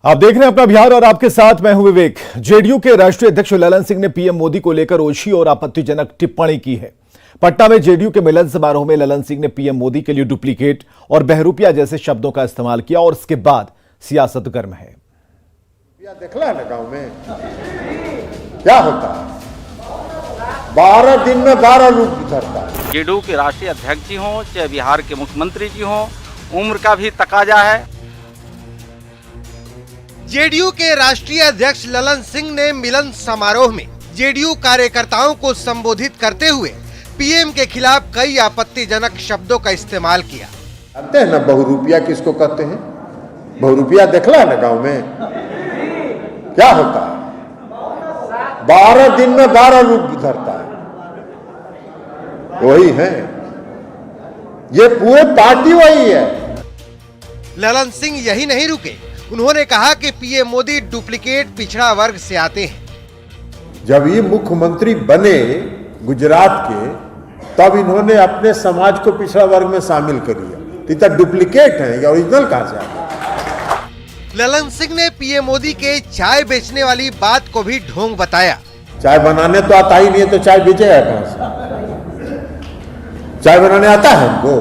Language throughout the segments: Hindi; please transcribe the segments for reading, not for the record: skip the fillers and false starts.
आप देख रहे हैं अपना बिहार और आपके साथ मैं हूं विवेक। जेडीयू के राष्ट्रीय अध्यक्ष ललन सिंह ने पीएम मोदी को लेकर ओछी और आपत्तिजनक टिप्पणी की है। पटना में जेडीयू के मिलन समारोह में ललन सिंह ने पीएम मोदी के लिए डुप्लीकेट और बहरूपिया जैसे शब्दों का इस्तेमाल किया और इसके बाद सियासत गर्म है। देखला है ना गांव में क्या होता है, 12 दिन में 12 रूप धरता है। जेडीयू के राष्ट्रीय अध्यक्ष जी हों चाहे बिहार के मुख्यमंत्री जी हों, उम्र का भी तकाजा है। जेडीयू के राष्ट्रीय अध्यक्ष ललन सिंह ने मिलन समारोह में जेडीयू कार्यकर्ताओं को संबोधित करते हुए पीएम के खिलाफ कई आपत्तिजनक शब्दों का इस्तेमाल किया। जानते हैं ना बहुरूपिया किसको कहते हैं? बहुरूपिया देखला है ना गांव में क्या होता है, 12 दिन में 12 रूप धरता है। वही है, ये पूरी पार्टी वही है। ललन सिंह यही नहीं रुके, उन्होंने कहा कि पीएम मोदी डुप्लीकेट पिछड़ा वर्ग से आते हैं। जब ये मुख्यमंत्री बने गुजरात के, तब इन्होंने अपने समाज को पिछड़ा वर्ग में शामिल कर लिया। तो डुप्लीकेट है या ओरिजिनल कहां से आ? ललन सिंह ने पीएम मोदी के चाय बेचने वाली बात को भी ढोंग बताया। चाय बनाने तो आता ही नहीं है तो चाय बेचेगा कहां से? चाय बनाने आता है हमको,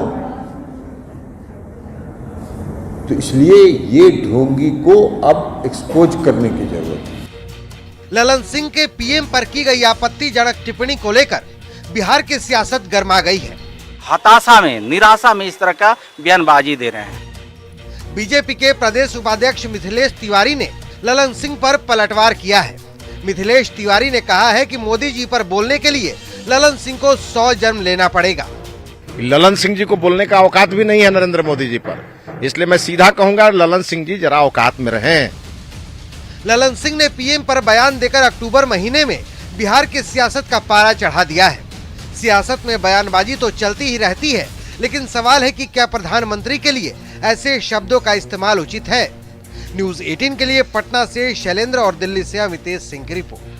तो इसलिए ये ढोंगी को अब एक्सपोज करने की जरूरत है। ललन सिंह के पीएम पर की गई आपत्तिजनक टिप्पणी को लेकर बिहार की सियासत गर्मा गई है। हताशा में, निराशा में इस तरह का बयानबाजी दे रहे हैं। बीजेपी के प्रदेश उपाध्यक्ष मिथिलेश तिवारी ने ललन सिंह पर पलटवार किया है। मिथिलेश तिवारी ने कहा है कि मोदी जी पर बोलने के लिए ललन सिंह को 100 जन्म लेना पड़ेगा। ललन सिंह जी को बोलने का औकात भी नहीं है नरेंद्र मोदी जी पर, इसलिए मैं सीधा कहूंगा ललन सिंह जी जरा औकात में रहें। ललन सिंह ने पीएम पर बयान देकर अक्टूबर महीने में बिहार की सियासत का पारा चढ़ा दिया है। सियासत में बयानबाजी तो चलती ही रहती है, लेकिन सवाल है कि क्या प्रधानमंत्री के लिए ऐसे शब्दों का इस्तेमाल उचित है। न्यूज़ 18 के लिए पटना से शैलेंद्र और दिल्ली से अमितेश सिंह की रिपोर्ट।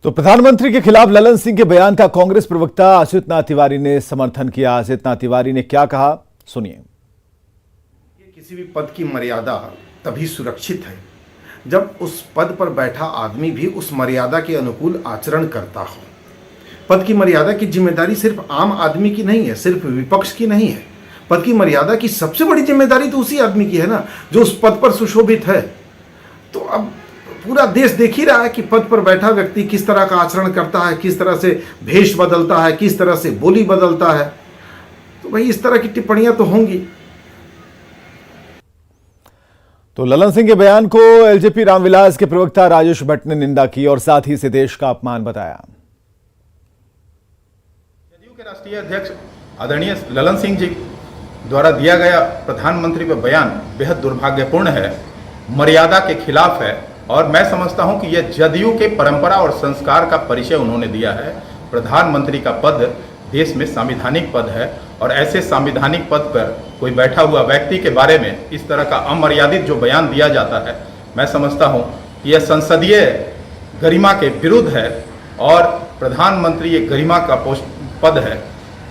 तो प्रधानमंत्री के खिलाफ ललन सिंह के बयान का कांग्रेस प्रवक्ता असित नाथ तिवारी ने समर्थन किया। असित नाथ तिवारी ने क्या कहा, सुनिए। किसी भी पद की मर्यादा तभी सुरक्षित है जब उस पद पर बैठा आदमी भी उस मर्यादा के अनुकूल आचरण करता हो। पद की मर्यादा की जिम्मेदारी सिर्फ आम आदमी की नहीं है, सिर्फ विपक्ष की नहीं है। पद की मर्यादा की सबसे बड़ी जिम्मेदारी तो उसी आदमी की है ना जो उस पद पर सुशोभित है। तो अब पूरा देश देख ही रहा है कि पद पर बैठा व्यक्ति किस तरह का आचरण करता है, किस तरह से भेष बदलता है, किस तरह से बोली बदलता है। तो भाई इस तरह की टिप्पणियां तो होंगी। तो ललन सिंह के बयान को एलजेपी रामविलास के प्रवक्ता राजेश भट्ट ने निंदा की और साथ ही इसे देश का अपमान बताया। जेडीयू के राष्ट्रीय अध्यक्ष आदरणीय ललन सिंह जी द्वारा दिया गया प्रधानमंत्री पर बयान बेहद दुर्भाग्यपूर्ण है, मर्यादा के खिलाफ है और मैं समझता हूं कि यह जदयू के परंपरा और संस्कार का परिचय उन्होंने दिया है। प्रधानमंत्री का पद देश में संवैधानिक पद है और ऐसे संवैधानिक पद पर कोई बैठा हुआ व्यक्ति के बारे में इस तरह का अमर्यादित जो बयान दिया जाता है, मैं समझता हूं कि यह संसदीय गरिमा के विरुद्ध है और प्रधानमंत्री ये गरिमा का पद है।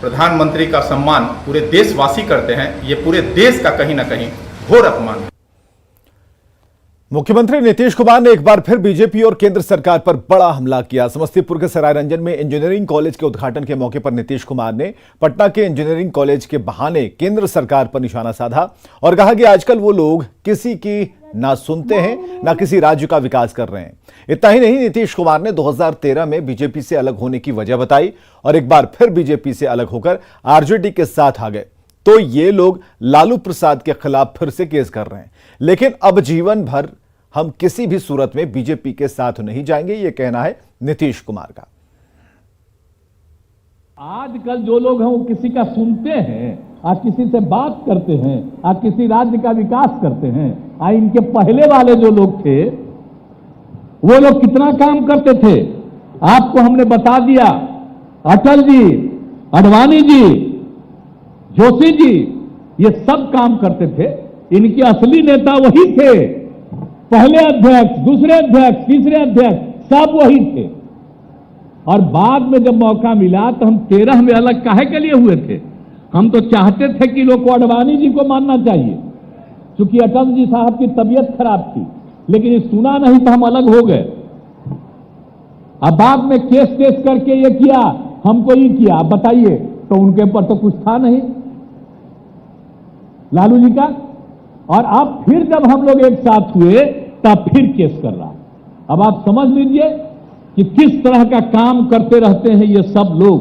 प्रधानमंत्री का सम्मान पूरे देशवासी करते हैं, ये पूरे देश का कहीं ना कहीं घोर अपमान है। मुख्यमंत्री नीतीश कुमार ने एक बार फिर बीजेपी और केंद्र सरकार पर बड़ा हमला किया। समस्तीपुर के सरायरंजन में इंजीनियरिंग कॉलेज के उद्घाटन के मौके पर नीतीश कुमार ने पटना के इंजीनियरिंग कॉलेज के बहाने केंद्र सरकार पर निशाना साधा और कहा कि आजकल वो लोग किसी की ना सुनते हैं ना किसी राज्य का विकास कर रहे हैं। इतना ही नहीं, नीतीश कुमार ने 2013 में बीजेपी से अलग होने की वजह बताई और एक बार फिर बीजेपी से अलग होकर आरजेडी के साथ आ गए। तो ये लोग लालू प्रसाद के खिलाफ फिर से केस कर रहे हैं, लेकिन अब जीवन भर हम किसी भी सूरत में बीजेपी के साथ नहीं जाएंगे, यह कहना है नीतीश कुमार का। आजकल जो लोग हैं वो किसी का सुनते हैं, आज किसी से बात करते हैं, आज किसी राज्य का विकास करते हैं। आज इनके पहले वाले जो लोग थे वो लोग कितना काम करते थे आपको हमने बता दिया। अटल जी, अडवाणी जी, जोशी जी, ये सब काम करते थे। इनके असली नेता वही थे। पहले अध्यक्ष, दूसरे अध्यक्ष, तीसरे अध्यक्ष सब वही थे। और बाद में जब मौका मिला तो हम 13 में अलग काहे के लिए हुए थे? हम तो चाहते थे कि लोग को अडवाणी जी को मानना चाहिए, क्योंकि अटल जी साहब की तबीयत खराब थी, लेकिन ये सुना नहीं तो हम अलग हो गए। अब बाद में केस करके ये किया, हमको ये किया, अब बताइए, तो उनके ऊपर तो कुछ था नहीं लालू जी का। और अब फिर जब हम लोग एक साथ हुए तब फिर केस कर रहा है। अब आप समझ लीजिए कि किस तरह का काम करते रहते हैं ये सब लोग,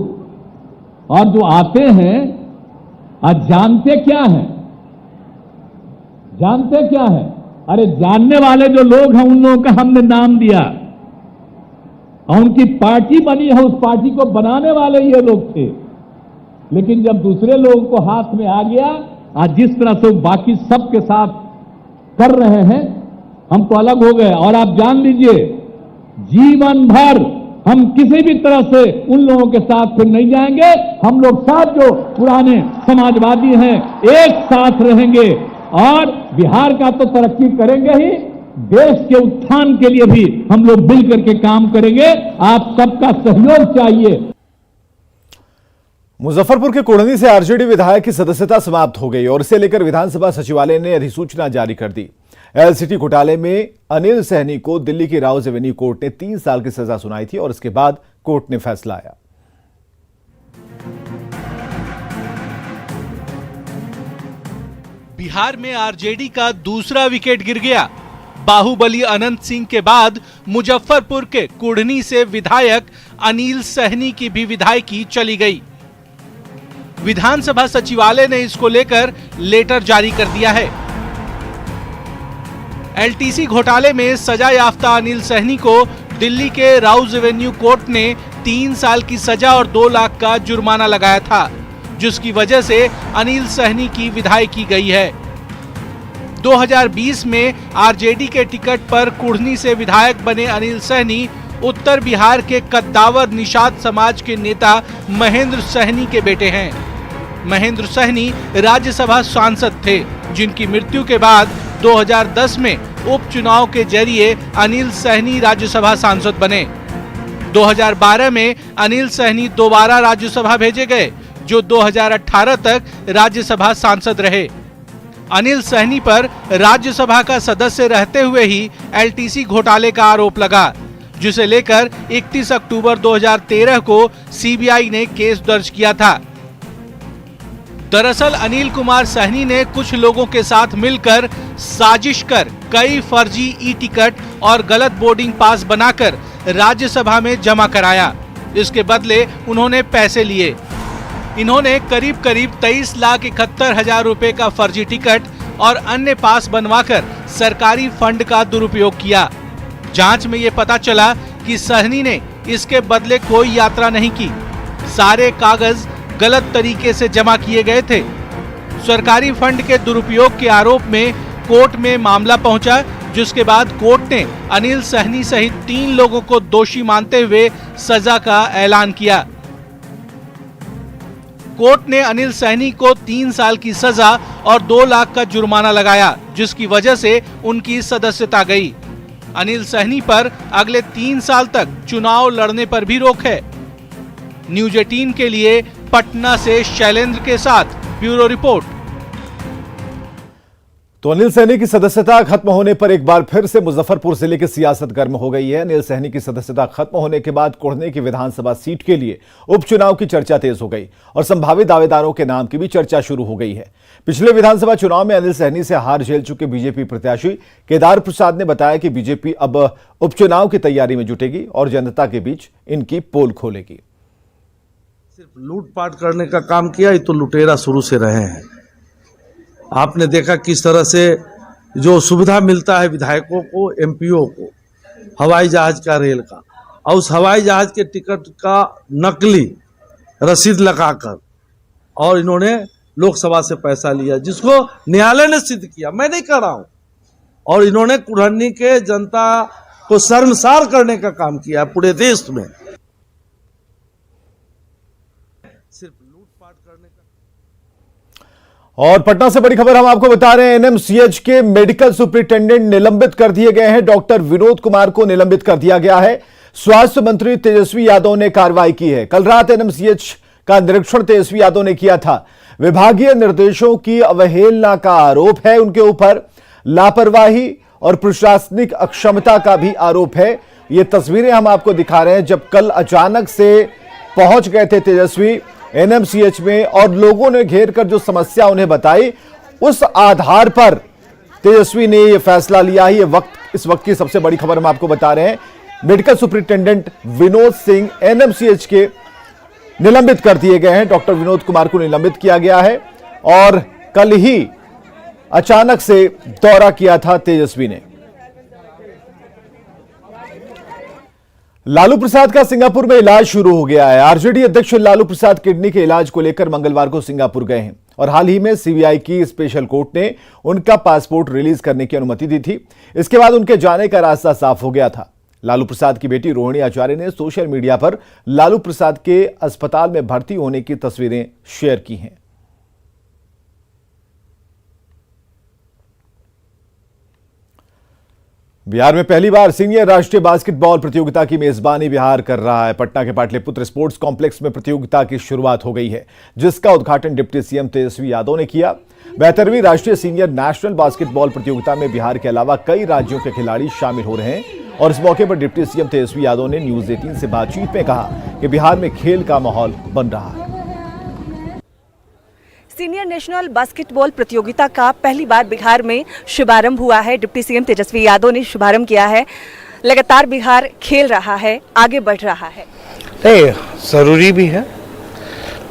और जो आते हैं आज जानते क्या है, जानते क्या है? अरे जानने वाले जो लोग हैं उन लोगों का हमने नाम दिया और उनकी पार्टी बनी है, उस पार्टी को बनाने वाले ये लोग थे। लेकिन जब दूसरे लोगों को हाथ में आ गया, आज जिस तरह से बाकी सबके साथ कर रहे हैं, हम तो अलग हो गए। और आप जान लीजिए जीवन भर हम किसी भी तरह से उन लोगों के साथ फिर नहीं जाएंगे। हम लोग साथ जो पुराने समाजवादी हैं एक साथ रहेंगे और बिहार का तो तरक्की करेंगे ही, देश के उत्थान के लिए भी हम लोग मिल करके काम करेंगे। आप सबका सहयोग चाहिए। मुजफ्फरपुर के कुढ़नी से आरजेडी विधायक की सदस्यता समाप्त हो गई और इसे लेकर विधानसभा सचिवालय ने अधिसूचना जारी कर दी। एलसीटी घोटाले में अनिल सहनी को दिल्ली की राउज एवेन्यू कोर्ट ने 3 साल की सजा सुनाई थी और इसके बाद कोर्ट ने फैसला आया। बिहार में आरजेडी का दूसरा विकेट गिर गया। बाहुबली अनंत सिंह के बाद मुजफ्फरपुर के कुढ़नी से विधायक अनिल सहनी की भी विधायकी चली गई। विधानसभा सचिवालय ने इसको लेकर लेटर जारी कर दिया है। एलटीसी घोटाले में सजा याफ्ता अनिल सहनी को दिल्ली के राउज एवेन्यू कोर्ट ने 3 साल की सजा और 2 लाख का जुर्माना लगाया था, जिसकी वजह से अनिल सहनी की विधायकी गई है। 2020 में आरजेडी के टिकट पर कुढ़नी से विधायक बने अनिल सहनी उत्तर बिहार के कद्दावर निषाद समाज के नेता महेंद्र सहनी के बेटे हैं। महेंद्र सहनी राज्यसभा सांसद थे, जिनकी मृत्यु के बाद 2010 में उपचुनाव के जरिए अनिल सहनी राज्यसभा सांसद बने। 2012 में अनिल सहनी दोबारा राज्यसभा भेजे गए, जो 2018 तक राज्यसभा सांसद रहे। अनिल सहनी पर राज्यसभा का सदस्य रहते हुए ही एलटीसी घोटाले का आरोप लगा, जिसे लेकर 31 अक्टूबर 2013 को सीबीआई ने केस दर्ज किया था। दरअसल अनिल कुमार सहनी ने कुछ लोगों के साथ मिलकर साजिश कर कई फर्जी ई टिकट और गलत बोर्डिंग पास बनाकर राज्यसभा में जमा कराया। इसके बदले उन्होंने पैसे लिए। इन्होंने करीब 23,71,000 रुपए का फर्जी टिकट और अन्य पास बनवाकर सरकारी फंड का दुरुपयोग किया। जांच में ये पता चला कि सहनी ने इसके बदले कोई यात्रा नहीं की। सारे कागज गलत तरीके से जमा किए गए थे। सरकारी फंड के दुरुपयोग के आरोप में कोर्ट में मामला पहुंचा, जिसके बाद कोर्ट ने अनिल सहनी सहित 3 लोगों को दोषी मानते हुए सजा का ऐलान किया। कोर्ट ने अनिल सहनी को 3 साल की सजा और 2 लाख का जुर्माना लगाया, जिसकी वजह से उनकी सदस्यता गई। अनिल सहनी पर अगले 3 साल तक चुनाव लड़ने पर भी रोक है। न्यूज 18 के लिए पटना से शैलेंद्र के साथ ब्यूरो रिपोर्ट। तो अनिल सहनी की सदस्यता खत्म होने पर एक बार फिर से मुजफ्फरपुर जिले की सियासत गर्म हो गई है। अनिल सहनी की सदस्यता खत्म होने के बाद कुढ़नी की विधानसभा सीट के लिए उपचुनाव की चर्चा तेज हो गई और संभावित दावेदारों के नाम की भी चर्चा शुरू हो गई है। पिछले विधानसभा चुनाव में अनिल सहनी से हार झेल चुके बीजेपी प्रत्याशी केदार प्रसाद ने बताया कि बीजेपी अब उपचुनाव की तैयारी में जुटेगी और जनता के बीच इनकी पोल खोलेगी। सिर्फ लूटपाट करने का काम किया, ये तो लुटेरा शुरू से रहे हैं। आपने देखा किस तरह से जो सुविधा मिलता है विधायकों को, एमपीओ को, हवाई जहाज का, रेल का, और उस हवाई जहाज के टिकट का नकली रसीद लगाकर और इन्होंने लोकसभा से पैसा लिया, जिसको न्यायालय ने सिद्ध किया, मैं नहीं कर रहा हूं। और इन्होंने कुढ़नी के जनता को शर्मसार करने का काम किया पूरे देश में। सिर्फ लूटपाट करने का। और पटना से बड़ी खबर हम आपको बता रहे हैं, एनएमसीएच के मेडिकल सुपरिटेंडेंट निलंबित कर दिए गए हैं। डॉक्टर विनोद कुमार को निलंबित कर दिया गया है। स्वास्थ्य मंत्री तेजस्वी यादव ने कार्रवाई की है। कल रात एनएमसीएच का निरीक्षण तेजस्वी यादव ने किया था। विभागीय निर्देशों की अवहेलना का आरोप है उनके ऊपर। लापरवाही और प्रशासनिक अक्षमता का भी आरोप है। ये तस्वीरें हम आपको दिखा रहे हैं जब कल अचानक से पहुंच गए थे तेजस्वी एनएमसीएच में और लोगों ने घेर कर जो समस्या उन्हें बताई, उस आधार पर तेजस्वी ने यह फैसला लिया है। इस वक्त की सबसे बड़ी खबर हम आपको बता रहे हैं। Medical superintendent Vinod Singh NMCH के निलंबित कर दिए गए हैं। डॉक्टर विनोद कुमार को निलंबित किया गया है और कल ही अचानक से दौरा किया था तेजस्वी ने। लालू प्रसाद का सिंगापुर में इलाज शुरू हो गया है। आरजेडी अध्यक्ष लालू प्रसाद किडनी के इलाज को लेकर मंगलवार को सिंगापुर गए हैं और हाल ही में सीबीआई की स्पेशल कोर्ट ने उनका पासपोर्ट रिलीज करने की अनुमति दी थी। इसके बाद उनके जाने का रास्ता साफ हो गया था। लालू प्रसाद की बेटी रोहिणी आचार्य ने सोशल मीडिया पर लालू प्रसाद के अस्पताल में भर्ती होने की तस्वीरें शेयर की हैं। बिहार में पहली बार सीनियर राष्ट्रीय बास्केटबॉल प्रतियोगिता की मेजबानी बिहार कर रहा है। पटना के पाटलिपुत्र स्पोर्ट्स कॉम्प्लेक्स में प्रतियोगिता की शुरुआत हो गई है, जिसका उद्घाटन डिप्टी सीएम तेजस्वी यादव ने किया। 72वीं राष्ट्रीय सीनियर नेशनल बास्केटबॉल प्रतियोगिता में बिहार के अलावा कई राज्यों के खिलाड़ी शामिल हो रहे हैं और इस मौके पर डिप्टी सीएम तेजस्वी यादव ने न्यूज 18 से बातचीत में कहा कि बिहार में खेल का माहौल बन रहा है। सीनियर नेशनल बास्केटबॉल प्रतियोगिता का पहली बार बिहार में शुभारंभ हुआ है। डिप्टी सीएम तेजस्वी यादव ने शुभारंभ किया है। लगातार बिहार खेल रहा है, आगे बढ़ रहा है। नहीं, ज़रूरी भी है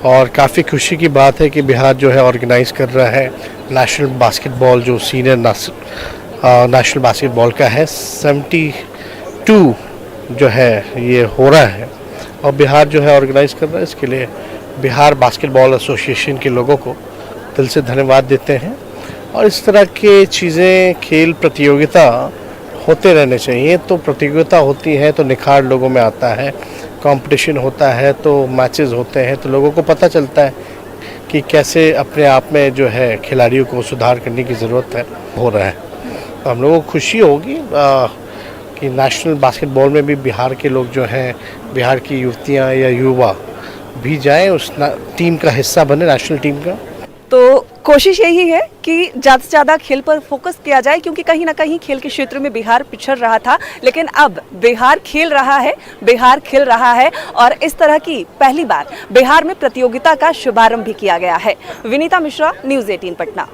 और काफ़ी खुशी की बात है कि बिहार जो है ऑर्गेनाइज कर रहा है नेशनल बास्केटबॉल, जो सीनियर नेशनल बास्केटबॉल का है। 72 जो है ये हो रहा है और बिहार जो है ऑर्गेनाइज कर रहा है। इसके लिए बिहार बास्केटबॉल एसोसिएशन के लोगों को दिल से धन्यवाद देते हैं और इस तरह के चीज़ें, खेल प्रतियोगिता होते रहने चाहिए। तो प्रतियोगिता होती है तो निखार लोगों में आता है, कंपटीशन होता है तो मैचेस होते हैं तो लोगों को पता चलता है कि कैसे अपने आप में जो है खिलाड़ियों को सुधार करने की ज़रूरत है, हो रहा है। तो हम लोगों को खुशी होगी कि नेशनल बास्केटबॉल में भी बिहार के लोग जो हैं, बिहार की युवतियाँ या युवा भी जाएं, उस टीम का हिस्सा बने, नेशनल टीम का। तो कोशिश यही है कि ज़्यादा से ज़्यादा खेल पर फोकस किया जाए, क्योंकि कहीं ना कहीं खेल के क्षेत्र में बिहार पिछड़ रहा था, लेकिन अब बिहार खेल रहा है, बिहार खेल रहा है और इस तरह की पहली बार बिहार में प्रतियोगिता का शुभारंभ भी किया गया है। विनीता मिश्रा, न्यूज़ 18 पटना।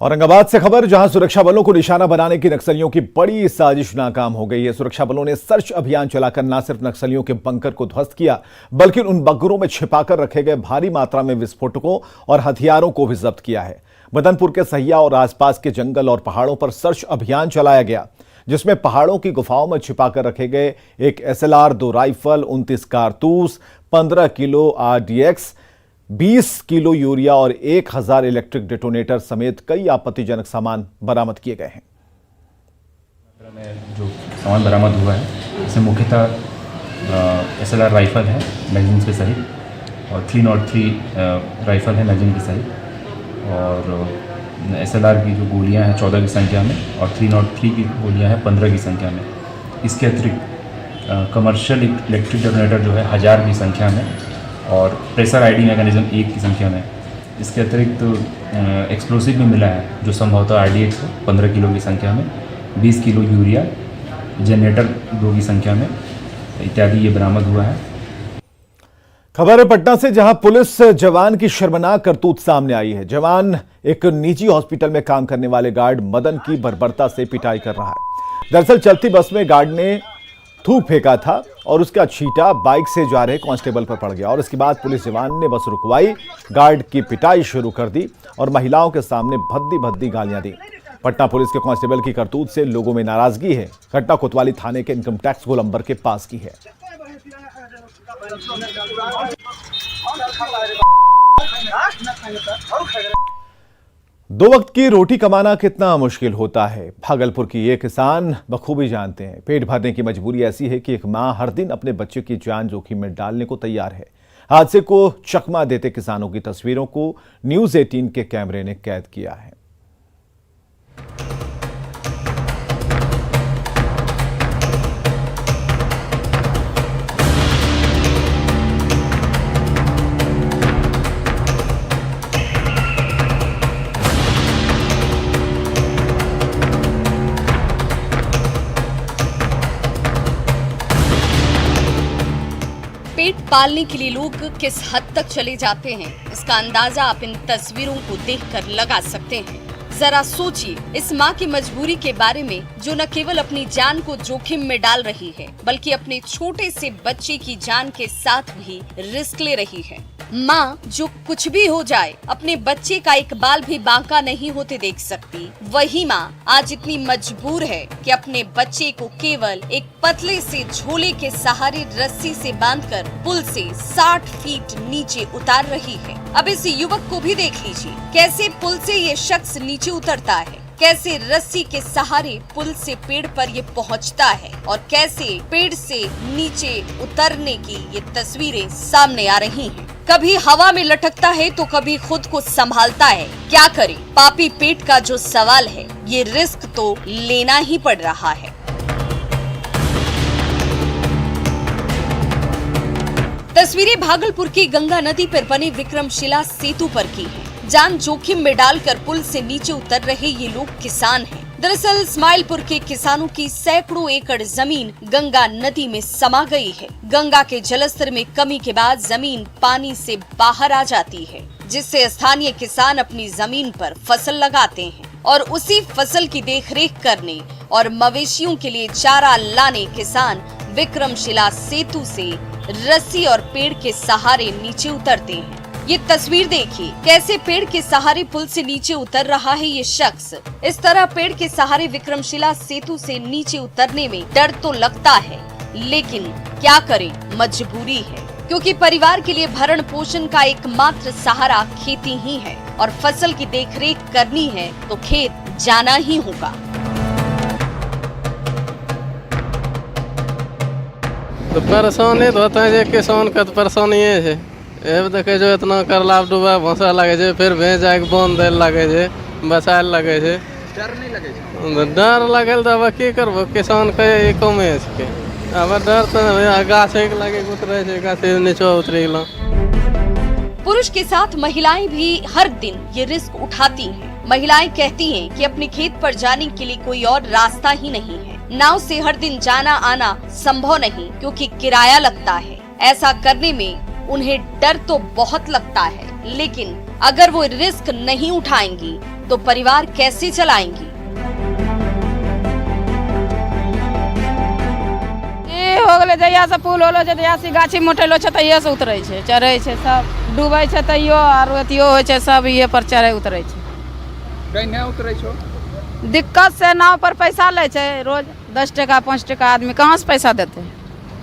औरंगाबाद से खबर, जहां सुरक्षा बलों को निशाना बनाने की नक्सलियों की बड़ी साजिश नाकाम हो गई है। सुरक्षा बलों ने सर्च अभियान चलाकर न सिर्फ नक्सलियों के बंकर को ध्वस्त किया, बल्कि उन बंकरों में छिपाकर रखे गए भारी मात्रा में विस्फोटकों और हथियारों को भी जब्त किया है। मदनपुर के सहिया और आसपास के जंगल और पहाड़ों पर सर्च अभियान चलाया गया, जिसमें पहाड़ों की गुफाओं में छिपाकर रखे गए एक SLR 2 राइफल, 29 कारतूस, 15 किलो RDX, 20 किलो यूरिया और 1000 इलेक्ट्रिक डेटोनेटर समेत कई आपत्तिजनक सामान बरामद किए गए हैं। जो सामान बरामद हुआ है इसमें मुख्यतः SLR राइफल है मैगजीन के सहित और 303 राइफल है मैगजीन के सहित और SLR की जो गोलियां हैं 14 की संख्या में और 303 की गोलियां हैं 15 की संख्या में। इसके अतिरिक्त कमर्शियल इलेक्ट्रिक डेटोनेटर जो है 1000 की संख्या में और प्रेशर आईडी मैकेनिज्म 1 की संख्या में। इसके अतिरिक्त एक्सप्लोसिव भी मिला है जो संभवतः RDX हो 15 किलो की संख्या में, 20 किलो यूरिया, जनरेटर 2 की संख्या में इत्यादि ये बरामद हुआ है। खबर है पटना से, जहां पुलिस जवान की शर्मनाक करतूत सामने आई है। जवान एक निजी हॉस्पिटल में काम करने वाले गार्ड मदन की बर्बरता से पिटाई कर रहा है। दरअसल चलती बस में गार्ड ने थूक फेंका था और उसका छींटा बाइक से जा रहे कांस्टेबल पर पड़ गया और इसके बाद पुलिस जवान ने बस रुकवाई, गार्ड की पिटाई शुरू कर दी और महिलाओं के सामने भद्दी भद्दी गालियां दी। पटना पुलिस के कांस्टेबल की करतूत से लोगों में नाराजगी है। घटना कोतवाली थाने के इनकम टैक्स गोलंबर के पास की है। दो वक्त की रोटी कमाना कितना मुश्किल होता है, भागलपुर की ये किसान बखूबी जानते हैं। पेट भरने की मजबूरी ऐसी है कि एक मां हर दिन अपने बच्चे की जान जोखिम में डालने को तैयार है। हादसे को चकमा देते किसानों की तस्वीरों को न्यूज़ 18 के कैमरे ने कैद किया है। पालने के लिए लोग किस हद तक चले जाते हैं, इसका अंदाजा आप इन तस्वीरों को देखकर लगा सकते हैं। जरा सोचिए इस माँ की मजबूरी के बारे में, जो न केवल अपनी जान को जोखिम में डाल रही है, बल्कि अपने छोटे से बच्चे की जान के साथ भी रिस्क ले रही है। माँ जो कुछ भी हो जाए अपने बच्चे का एक बाल भी बांका नहीं होते देख सकती, वही माँ आज इतनी मजबूर है कि अपने बच्चे को केवल एक पतले से झोले के सहारे रस्सी से बांधकर पुल से 60 फीट नीचे उतार रही है। अब इस युवक को भी देख लीजिए, कैसे पुल से ये शख्स नीचे उतरता है, कैसे रस्सी के सहारे पुल से पेड़ पर ये पहुंचता है और कैसे पेड़ से नीचे उतरने की ये तस्वीरें सामने आ रही हैं। कभी हवा में लटकता है तो कभी खुद को संभालता है। क्या करे, पापी पेट का जो सवाल है, ये रिस्क तो लेना ही पड़ रहा है। तस्वीरें भागलपुर की गंगा नदी पर बने विक्रमशिला सेतु पर की है। जान जोखिम में डालकर पुल से नीचे उतर रहे ये लोग किसान हैं। दरअसल इस्माइलपुर के किसानों की सैकड़ों एकड़ जमीन गंगा नदी में समा गई है। गंगा के जलस्तर में कमी के बाद जमीन पानी से बाहर आ जाती है, जिससे स्थानीय किसान अपनी जमीन पर फसल लगाते हैं और उसी फसल की देखरेख करने और मवेशियों के लिए चारा लाने किसान विक्रमशिला सेतु से रस्सी और पेड़ के सहारे नीचे उतरते हैं। ये तस्वीर देखिए, कैसे पेड़ के सहारे पुल से नीचे उतर रहा है ये शख्स। इस तरह पेड़ के सहारे विक्रमशिला सेतु से नीचे उतरने में डर तो लगता है, लेकिन क्या करें, मजबूरी है, क्योंकि परिवार के लिए भरण पोषण का एकमात्र सहारा खेती ही है और फसल की देखरेख करनी है तो खेत जाना ही होगा। तो परेशानी तो होता है, किसान का तो परेशानी है। एब देखे जो इतना करलाब डूबा भसा लगे छे, फिर भैंस जाके बांध दे लगे छे, बसाए लगे छे। डर नहीं लगे छे? डर लगल तो अब की करबो, किसान के कमे छे। अब डर तो गाछ लगे उतरे छे, गाछ नीचे उतरे गेलो। पुरुष के साथ महिलाएं भी हर दिन ये रिस्क उठाती हैं। महिलाएं कहती हैं कि अपने खेत पर जाने के लिए कोई और रास्ता ही नहीं है। नाव से हर दिन जाना आना संभव नहीं, क्योंकि किराया लगता है। ऐसा करने में उन्हें डर तो बहुत लगता है, लेकिन अगर वो रिस्क नहीं उठाएंगी तो परिवार कैसे चलाएंगी? हो गेलै जहिया से पुल होलो छै तहिया से गाछी मोटेलो छै तहिया से उतरै छै, चढ़ै छै, सब डूबै छै तैयो आर अथियो होइ छै, सब ये पर चढ़ै उतरै छै। कहीं उतरै छो? दिक्कत से नाव पर पैसा ले छै, रोज 10 टका 5 टका आदमी कहाँ से पैसा देते,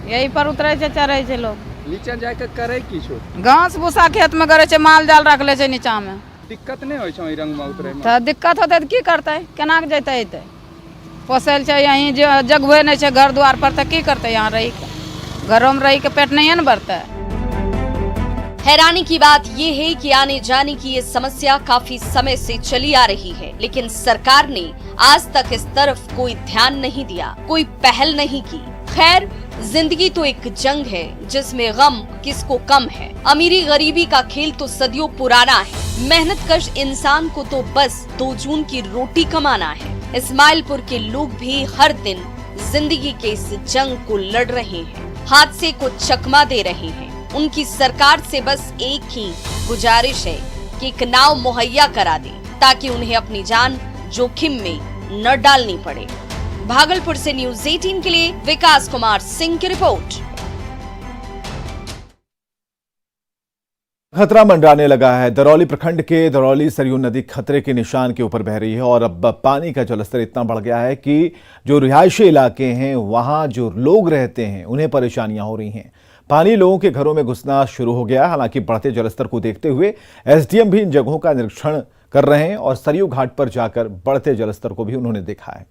यही पर उतरै छै, चढ़ै छै लोग। नीचा जाके करे की छो? घास भूसा खेत में करे छै, माल जाल रख ले छै नीचा में। दिक्कत नहीं होय छो ई रंग में उतरे में? तो दिक्कत होते तो की करते, केना के जैते एते, पोसल छै यहीं जगहे नहीं छै घर द्वार पर, तो की करते, यहाँ रही के घरों में रही के पेट नहीं न भरता। हैरानी की बात ये है कि आने जाने की ये समस्या काफी समय से चली आ रही है, लेकिन सरकार ने आज तक इस तरफ कोई ध्यान नहीं दिया, कोई पहल नहीं की। खैर, जिंदगी तो एक जंग है जिसमें गम किसको कम है। अमीरी गरीबी का खेल तो सदियों पुराना है। मेहनतकश इंसान को तो बस 2 जून की रोटी कमाना है। इस्माइलपुर के लोग भी हर दिन जिंदगी के इस जंग को लड़ रहे हैं, हादसे को चकमा दे रहे हैं। उनकी सरकार से बस एक ही गुजारिश है कि एक नाव मुहैया करा दे, ताकि उन्हें अपनी जान जोखिम में न डालनी पड़े। भागलपुर से न्यूज़ 18 के लिए विकास कुमार सिंह की रिपोर्ट। खतरा मंडराने लगा है। दरौली प्रखंड के दरौली सरयू नदी खतरे के निशान के ऊपर बह रही है और अब पानी का जलस्तर इतना बढ़ गया है कि जो रिहायशी इलाके हैं, वहां जो लोग रहते हैं, उन्हें परेशानियां हो रही हैं। पानी लोगों के घरों में घुसना शुरू हो गया। हालांकि बढ़ते जलस्तर को देखते हुए एसडीएम भी इन जगहों का निरीक्षण कर रहे हैं और सरयू घाट पर जाकर बढ़ते जलस्तर को भी उन्होंने देखा है।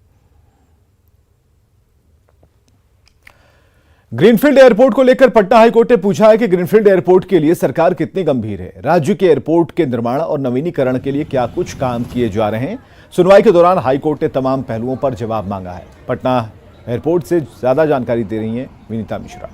ग्रीनफील्ड एयरपोर्ट को लेकर पटना हाईकोर्ट ने पूछा है कि ग्रीनफील्ड एयरपोर्ट के लिए सरकार कितनी गंभीर है, राज्य के एयरपोर्ट के निर्माण और नवीनीकरण के लिए क्या कुछ काम किए जा रहे हैं। सुनवाई के दौरान हाईकोर्ट ने तमाम पहलुओं पर जवाब मांगा है। पटना एयरपोर्ट से ज्यादा जानकारी दे रही हैं विनीता मिश्रा।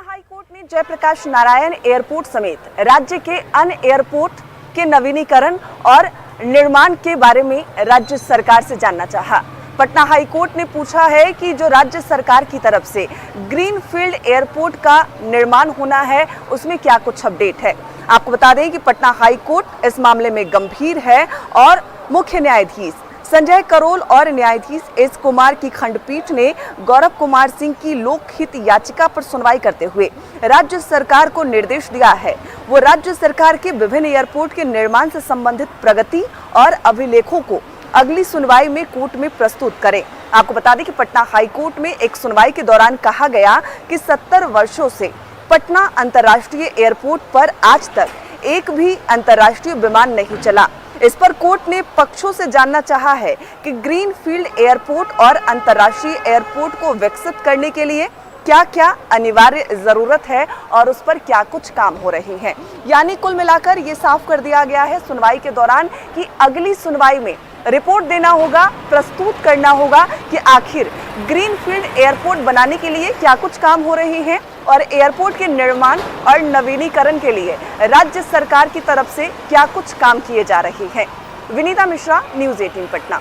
हाईकोर्ट ने जयप्रकाश नारायण एयरपोर्ट समेत राज्य के अन्य एयरपोर्ट के नवीनीकरण और निर्माण के बारे में राज्य सरकार से जानना चाहा। पटना हाईकोर्ट ने पूछा है कि जो राज्य सरकार की तरफ से ग्रीनफील्ड एयरपोर्ट का निर्माण होना है उसमें क्या कुछ अपडेट है। आपको बता दें कि पटना हाईकोर्ट इस मामले में गंभीर है और मुख्य न्यायाधीश संजय करोल और न्यायाधीश एस कुमार की खंडपीठ ने गौरव कुमार सिंह की लोकहित याचिका पर सुनवाई करते हुए राज्य सरकार को निर्देश दिया है वो राज्य सरकार के विभिन्न एयरपोर्ट के निर्माण से संबंधित प्रगति और अभिलेखों को अगली सुनवाई में कोर्ट में प्रस्तुत करें। आपको बता दें कि पटना हाईकोर्ट में एक सुनवाई के दौरान कहा गया कि 70 वर्षों से पटना अंतर्राष्ट्रीय एयरपोर्ट पर आज तक एक भी अंतर्राष्ट्रीय विमान नहीं चला। इस पर कोर्ट ने पक्षों से जानना चाहा है कि ग्रीनफील्ड एयरपोर्ट और अंतर्राष्ट्रीय एयरपोर्ट को विकसित करने के लिए क्या क्या अनिवार्य जरूरत है और उस पर क्या कुछ काम हो रहे हैं। यानी कुल मिलाकर ये साफ कर दिया गया है सुनवाई के दौरान कि अगली सुनवाई में रिपोर्ट देना होगा, प्रस्तुत करना होगा कि आखिर ग्रीनफील्ड एयरपोर्ट बनाने के लिए क्या कुछ काम हो रहे हैं और एयरपोर्ट के निर्माण और नवीनीकरण के लिए राज्य सरकार की तरफ से क्या कुछ काम किए जा रहे हैं। विनीता मिश्रा, न्यूज़ 18 पटना।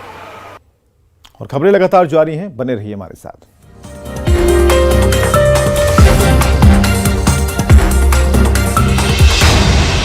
और खबरें लगातार जारी हैं, बने रहिए हमारे साथ।